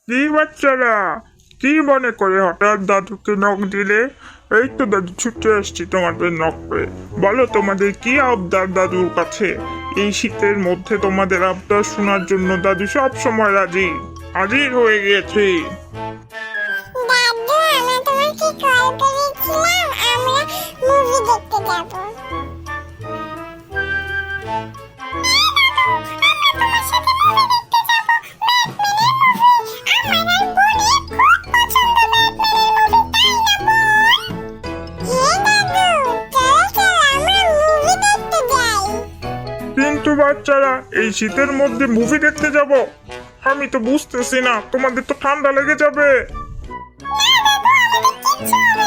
কি বাচ্চারা, কি মনে করে হঠাৎ দাদুকে নখ দিলে? এই তো দাদু ছুটে আসছি তোমাদের নখ পেয়ে। বলো তোমাদের কি আবদার দাদুর কাছে? এই শীতের মধ্যে তোমাদের আবদার শোনার জন্য দাদু সব সময় রাজি, হাজির হয়ে গিয়েছে। দাদু, আমরা তোমাকে কল করেছিলাম, আমরা মুভি দেখতে যাব। কিন্তু বাচ্চারা, এই শীতের মধ্যে মুভি দেখতে যাব? আমি তো বুঝতেছি না, তোমাদের তো ঠান্ডা লেগে যাবে। না দাদু, আমাদের কিচ্ছু হবে